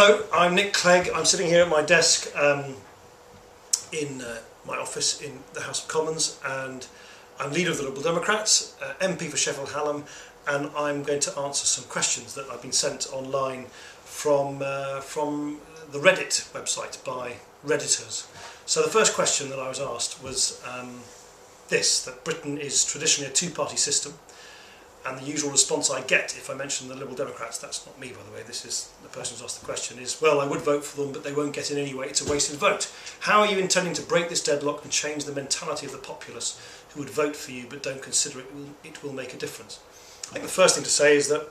Hello, I'm Nick Clegg. I'm sitting here at my desk in my office in the House of Commons, and I'm leader of the Liberal Democrats, MP for Sheffield Hallam, and I'm going to answer some questions that I've been sent online from the Reddit website by Redditors. So the first question that I was asked was that Britain is traditionally a two-party system, and the usual response I get if I mention the Liberal Democrats, that's not me by the way, this is the person who's asked the question, is, well, I would vote for them but they won't get in anyway, it's a wasted vote. How are you intending to break this deadlock and change the mentality of the populace who would vote for you but don't consider it will make a difference? I think the first thing to say is that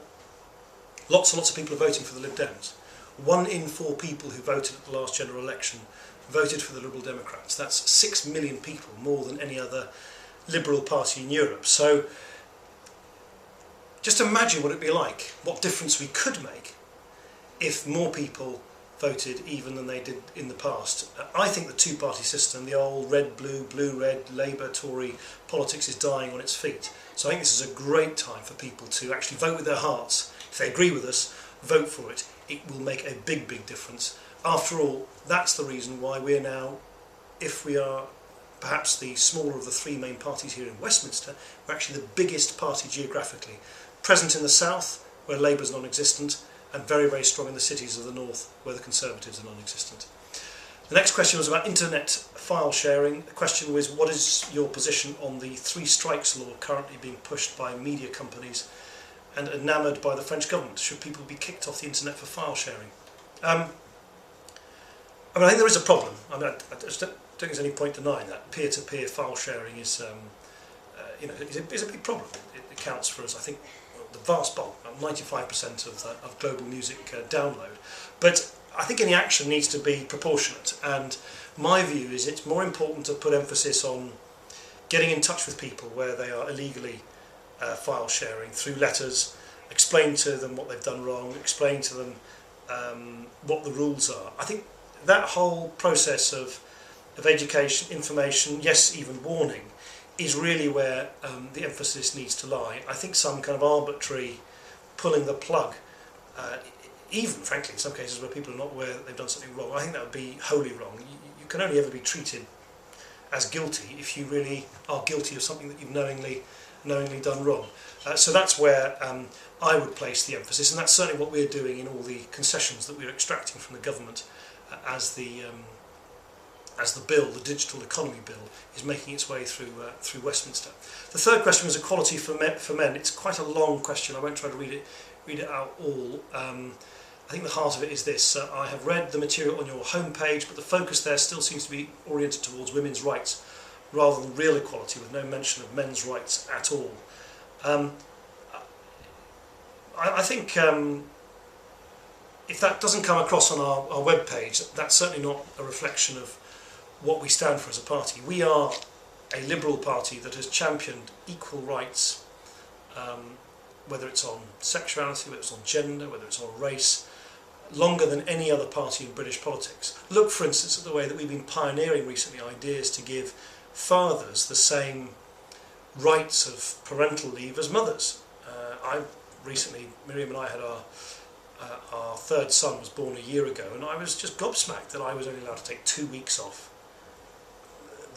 lots and lots of people are voting for the Lib Dems. 1 in 4 people who voted at the last general election voted for the Liberal Democrats. That's 6 million people, more than any other Liberal party in Europe. So just imagine what it'd be like, what difference we could make if more people voted even than they did in the past. I think the two-party system, the old red-blue, blue-red, Labour, Tory politics is dying on its feet. So I think this is a great time for people to actually vote with their hearts. If they agree with us, vote for it. It will make a big, big difference. After all, that's the reason why we're now, if we are perhaps the smaller of the 3 main parties here in Westminster, we're actually the biggest party geographically. Present in the south, where Labour's non-existent, and very, very strong in the cities of the north, where the Conservatives are non-existent. The next question was about internet file sharing. The question was, what is your position on the 3 strikes law currently being pushed by media companies and enamoured by the French government? Should people be kicked off the internet for file sharing? I think there is a problem. I just don't think there's any point denying that. Peer-to-peer file sharing is, is a big problem. It accounts for, as I think, the vast bulk, 95% of global music download. But I think any action needs to be proportionate, and my view is it's more important to put emphasis on getting in touch with people where they are illegally file sharing through letters, explain to them what they've done wrong, explain to them what the rules are. I think that whole process of education, information, yes, even warning, is really where the emphasis needs to lie. I think some kind of arbitrary pulling the plug, even frankly in some cases where people are not aware that they've done something wrong, I think that would be wholly wrong. You can only ever be treated as guilty if you really are guilty of something that you've knowingly done wrong. So that's where I would place the emphasis, and that's certainly what we're doing in all the concessions that we're extracting from the government as the bill, the digital economy bill, is making its way through Westminster. The third question was equality for men. It's quite a long question. I won't try to read it out all. I think the heart of it is this. I have read the material on your homepage, but the focus there still seems to be oriented towards women's rights rather than real equality, with no mention of men's rights at all. I think if that doesn't come across on our webpage, that's certainly not a reflection of what we stand for as a party. We are a liberal party that has championed equal rights, whether it's on sexuality, whether it's on gender, whether it's on race, longer than any other party in British politics. Look, for instance, at the way that we've been pioneering recently ideas to give fathers the same rights of parental leave as mothers. Miriam and I had our 3rd son was born a year ago, and I was just gobsmacked that I was only allowed to take 2 weeks off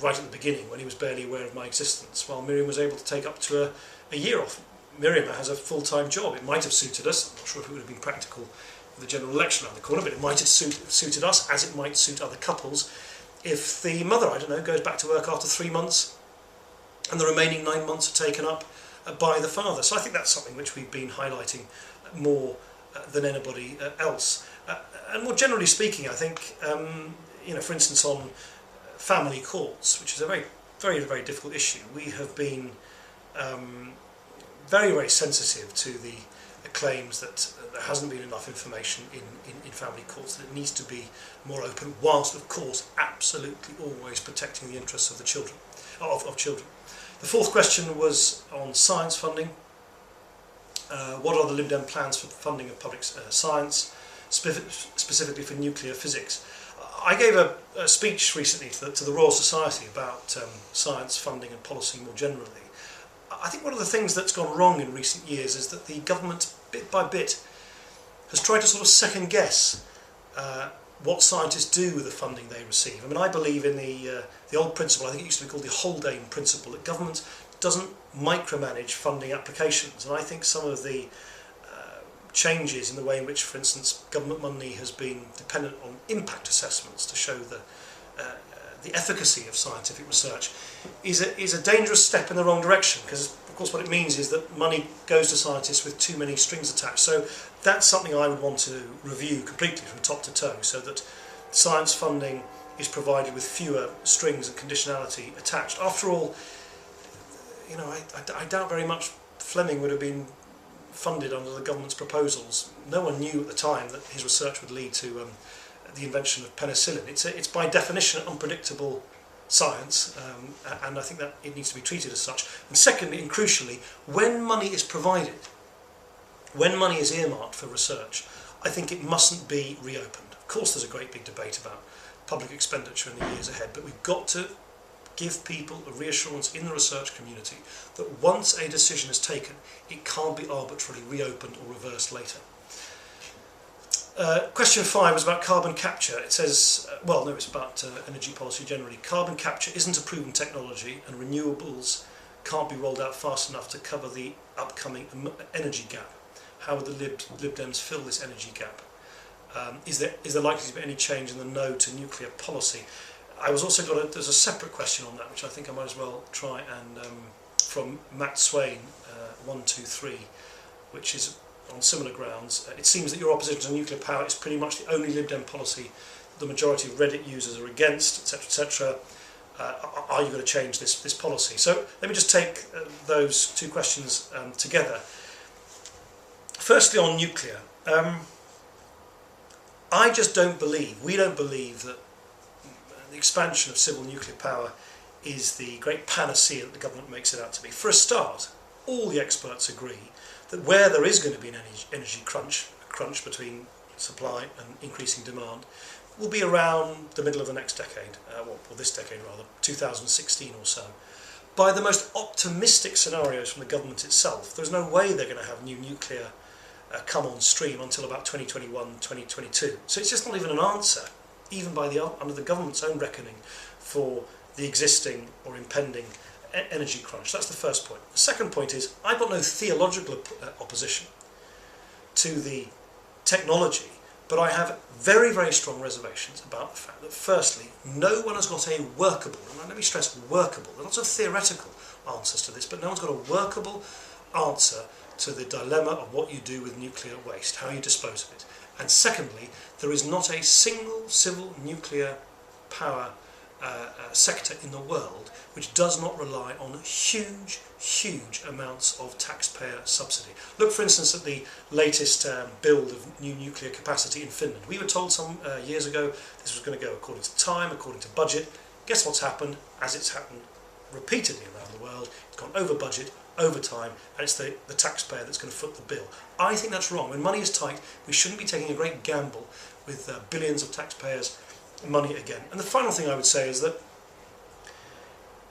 right at the beginning when he was barely aware of my existence, while Miriam was able to take up to a year off. Miriam has a full-time job. It might have suited us. I'm not sure if it would have been practical with the general election around the corner, but it might have suited us, as it might suit other couples, if the mother, I don't know, goes back to work after 3 months and the remaining 9 months are taken up by the father. So I think that's something which we've been highlighting more than anybody else. And more generally speaking, I think, for instance, on family courts, which is a very, very, very difficult issue, we have been very, very sensitive to the claims that there hasn't been enough information in family courts, that it needs to be more open, whilst of course absolutely always protecting the interests of the children, of children. The 4th question was on science funding. What are the Lib Dem plans for funding of public science, specifically for nuclear physics? I gave a speech recently to the Royal Society about science funding and policy more generally. I think one of the things that's gone wrong in recent years is that the government, bit by bit, has tried to sort of second guess what scientists do with the funding they receive. I mean, I believe in the old principle, I think it used to be called the Haldane principle, that government doesn't micromanage funding applications. And I think some of the changes in the way in which, for instance, government money has been dependent on impact assessments to show the efficacy of scientific research is a dangerous step in the wrong direction, because of course what it means is that money goes to scientists with too many strings attached. So that's something I would want to review completely from top to toe, so that science funding is provided with fewer strings and conditionality attached. After all, you know, I doubt very much Fleming would have been funded under the government's proposals. No one knew at the time that his research would lead to the invention of penicillin. It's by definition unpredictable science, and I think that it needs to be treated as such. And secondly, and crucially, when money is provided, when money is earmarked for research, I think it mustn't be reopened. Of course there's a great big debate about public expenditure in the years ahead, but we've got to give people a reassurance in the research community that once a decision is taken, it can't be arbitrarily reopened or reversed later. Question 5 was about carbon capture. It says, well, no, it's about energy policy generally. Carbon capture isn't a proven technology, and renewables can't be rolled out fast enough to cover the upcoming energy gap. How would the Lib Dems fill this energy gap? Is there likely to be any change in the no to nuclear policy? I was also there's a separate question on that, which I think I might as well try, and from Matt Swain, 123, which is on similar grounds. It seems that your opposition to nuclear power is pretty much the only Lib Dem policy the majority of Reddit users are against, etc., etc. Are you going to change this policy? So let me just take those two questions together. Firstly, on nuclear, I just don't believe, we don't believe that the expansion of civil nuclear power is the great panacea that the government makes it out to be. For a start, all the experts agree that where there is going to be an energy crunch between supply and increasing demand, will be around the middle of the next decade, or this decade rather, 2016 or so. By the most optimistic scenarios from the government itself, there's no way they're going to have new nuclear come on stream until about 2021, 2022. So it's just not even an answer, even by under the government's own reckoning, for the existing or impending energy crunch. That's the first point. The second point is, I've got no theological opposition to the technology, but I have very, very strong reservations about the fact that, firstly, no one has got a workable, and let me stress workable, there are lots of theoretical answers to this, but no one's got a workable answer to the dilemma of what you do with nuclear waste, how you dispose of it. And secondly, there is not a single civil nuclear power sector in the world which does not rely on huge, huge amounts of taxpayer subsidy. Look, for instance, at the latest build of new nuclear capacity in Finland. We were told some years ago this was going to go according to time, according to budget. Guess what's happened? As it's happened repeatedly around the world, it's gone over budget, over time, and it's the taxpayer that's going to foot the bill. I think that's wrong. When money is tight, we shouldn't be taking a great gamble with billions of taxpayers' money again. And the final thing I would say is that,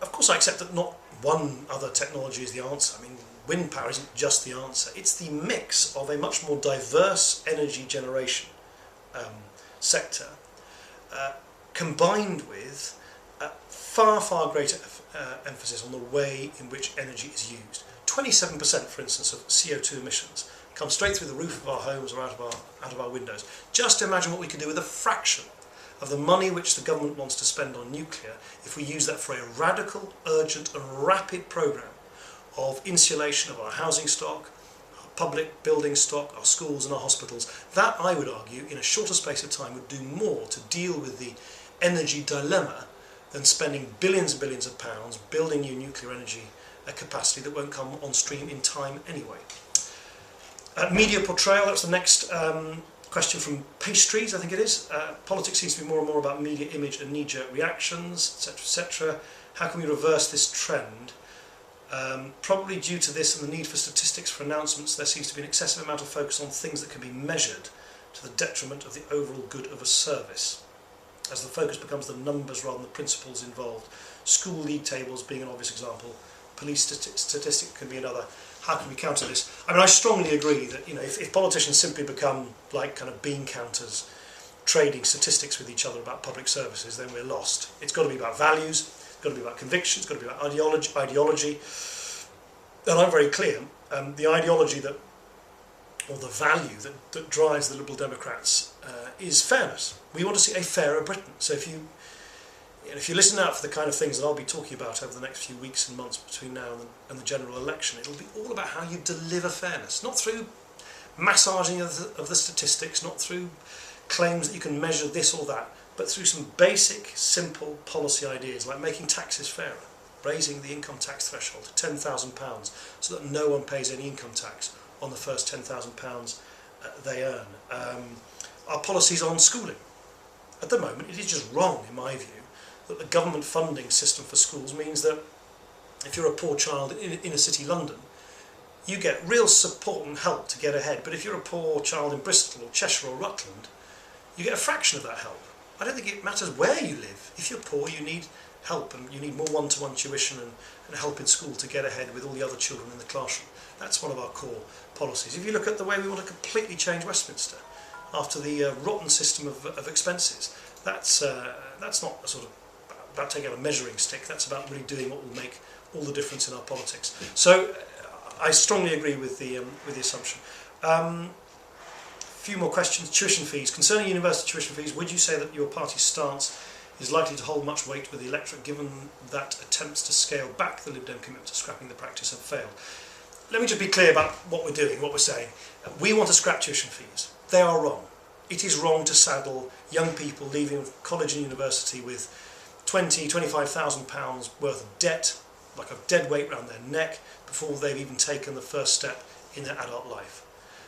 of course, I accept that not one other technology is the answer. I mean, wind power isn't just the answer. It's the mix of a much more diverse energy generation sector combined with far, far greater emphasis on the way in which energy is used. 27%, for instance, of CO2 emissions come straight through the roof of our homes or out of our windows. Just imagine what we could do with a fraction of the money which the government wants to spend on nuclear if we use that for a radical, urgent and rapid programme of insulation of our housing stock, our public building stock, our schools and our hospitals. That, I would argue, in a shorter space of time would do more to deal with the energy dilemma than spending billions and billions of pounds building new nuclear energy capacity that won't come on stream in time anyway. Media portrayal, that's the next question from Pastries, I think it is. Politics seems to be more and more about media image and knee-jerk reactions, etc., etc. How can we reverse this trend? Probably due to this and the need for statistics for announcements, there seems to be an excessive amount of focus on things that can be measured to the detriment of the overall good of a service, as the focus becomes the numbers rather than the principles involved. School league tables being an obvious example, police statistic can be another. How can we counter this? I mean, I strongly agree that, you know, if politicians simply become like kind of bean counters trading statistics with each other about public services, then we're lost. It's got to be about values, it's got to be about convictions, it's got to be about ideology. And I'm very clear, the ideology that, or the value that drives the Liberal Democrats is fairness. We want to see a fairer Britain. So if you listen out for the kind of things that I'll be talking about over the next few weeks and months between now and the general election, it'll be all about how you deliver fairness, not through massaging of the statistics, not through claims that you can measure this or that, but through some basic, simple policy ideas like making taxes fairer, raising the income tax threshold to £10,000 so that no one pays any income tax on the first £10,000 they earn. Our policies on schooling. At the moment, it is just wrong, in my view, that the government funding system for schools means that if you're a poor child in inner city London, you get real support and help to get ahead. But if you're a poor child in Bristol or Cheshire or Rutland, you get a fraction of that help. I don't think it matters where you live. If you're poor, you need help, and you need more one-to-one tuition and help in school to get ahead with all the other children in the classroom. That's one of our core policies. If you look at the way we want to completely change Westminster after the rotten system of expenses, that's not a sort of about taking out a measuring stick. That's about really doing what will make all the difference in our politics. So I strongly agree with the assumption. Few more questions. Tuition fees. Concerning university tuition fees, would you say that your party's stance is likely to hold much weight with the electorate, given that attempts to scale back the Lib Dem commitment to scrapping the practice have failed? Let me just be clear about what we're doing, what we're saying. We want to scrap tuition fees. They are wrong. It is wrong to saddle young people leaving college and university with £25,000 worth of debt, like a dead weight around their neck, before they've even taken the first step in their adult life.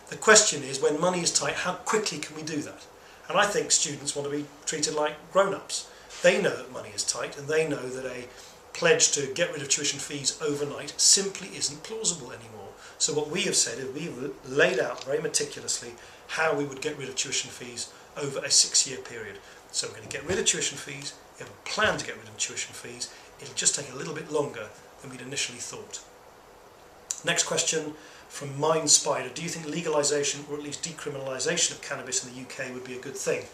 The question is, when money is tight, how quickly can we do that? And I think students want to be treated like grown-ups. They know that money is tight, and they know that a pledge to get rid of tuition fees overnight simply isn't plausible anymore. So what we have said is we've laid out very meticulously how we would get rid of tuition fees over a 6-year period. So we're going to get rid of tuition fees. We have a plan to get rid of tuition fees. It'll just take a little bit longer than we'd initially thought. Next question from Mind Spider. Do you think legalisation, or at least decriminalisation of cannabis in the UK would be a good thing?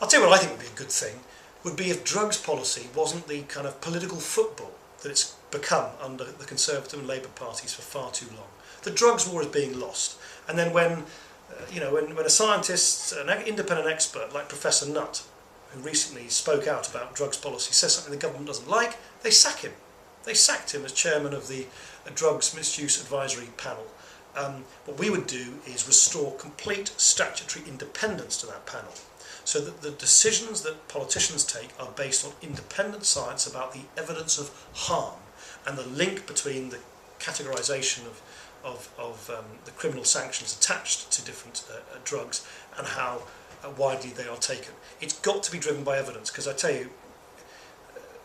I'll tell you what I think would be a good thing, would be if drugs policy wasn't the kind of political football that it's become under the Conservative and Labour parties for far too long. The drugs war is being lost, and then when a scientist, an independent expert like Professor Nutt, who recently spoke out about drugs policy, says something the government doesn't like, they sack him. They sacked him as chairman of the Drugs Misuse Advisory Panel. What we would do is restore complete statutory independence to that panel, so that the decisions that politicians take are based on independent science about the evidence of harm and the link between the categorisation of the criminal sanctions attached to different drugs and how widely they are taken. It's got to be driven by evidence, because I tell you,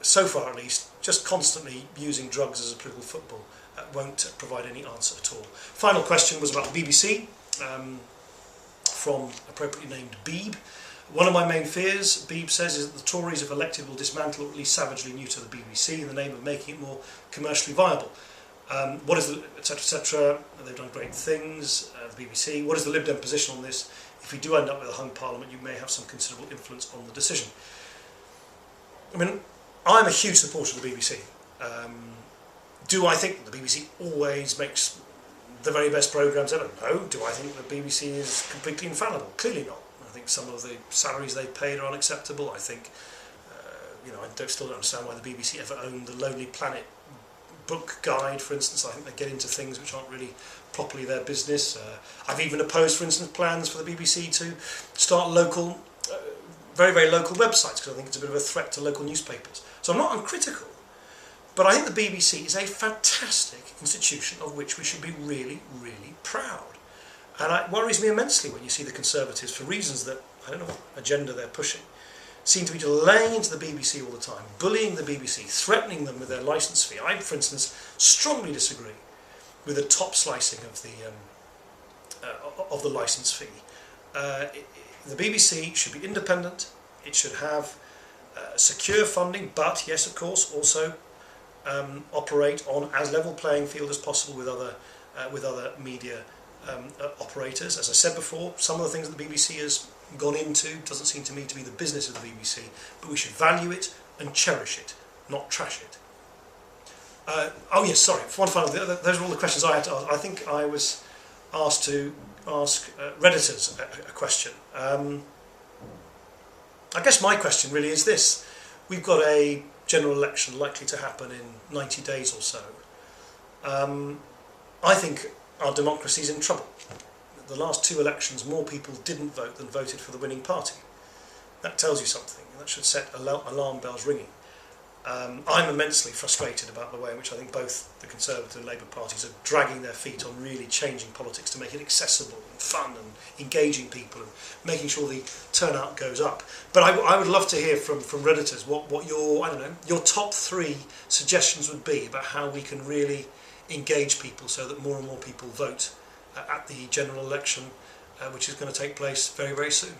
so far at least, just constantly using drugs as a political football won't provide any answer at all. Final question was about the BBC, from appropriately named Beeb. One of my main fears, Beeb says, is that the Tories, if elected, will dismantle or at least savagely neuter the BBC in the name of making it more commercially viable. What is the etc, etc. They've done great things, the BBC. What is the Lib Dem position on this? If we do end up with a hung parliament, you may have some considerable influence on the decision. I mean, I'm a huge supporter of the BBC. Do I think the BBC always makes the very best programmes ever? No. Do I think the BBC is completely infallible? Clearly not. I think some of the salaries they paid are unacceptable. I think, I still don't understand why the BBC ever owned the Lonely Planet book guide, for instance. I think they get into things which aren't really properly their business. I've even opposed, for instance, plans for the BBC to start local, very, very local websites, because I think it's a bit of a threat to local newspapers. So I'm not uncritical, but I think the BBC is a fantastic institution of which we should be really, really proud. And it worries me immensely when you see the Conservatives, for reasons that, I don't know what agenda they're pushing, seem to be laying into the BBC all the time, bullying the BBC, threatening them with their licence fee. I, for instance, strongly disagree with the top slicing of the licence fee. The BBC should be independent. It should have secure funding, but yes, of course, also operate on as level playing field as possible with other media operators. As I said before, some of the things that the BBC has gone into doesn't seem to me to be the business of the BBC, but we should value it and cherish it, not trash it. Oh yes, sorry, one final thing. Those are all the questions I had to ask. I think I was asked to ask Redditors a question. I guess my question really is this. We've got a general election likely to happen in 90 days or so. I think our democracy is in trouble. The last 2 elections, more people didn't vote than voted for the winning party. That tells you something. That should set alarm bells ringing. I'm immensely frustrated about the way in which I think both the Conservative and Labour parties are dragging their feet on really changing politics to make it accessible and fun and engaging people and making sure the turnout goes up. But I would love to hear from Redditors what your, I don't know, your top 3 suggestions would be about how we can really engage people so that more and more people vote at the general election, which is going to take place very, very soon.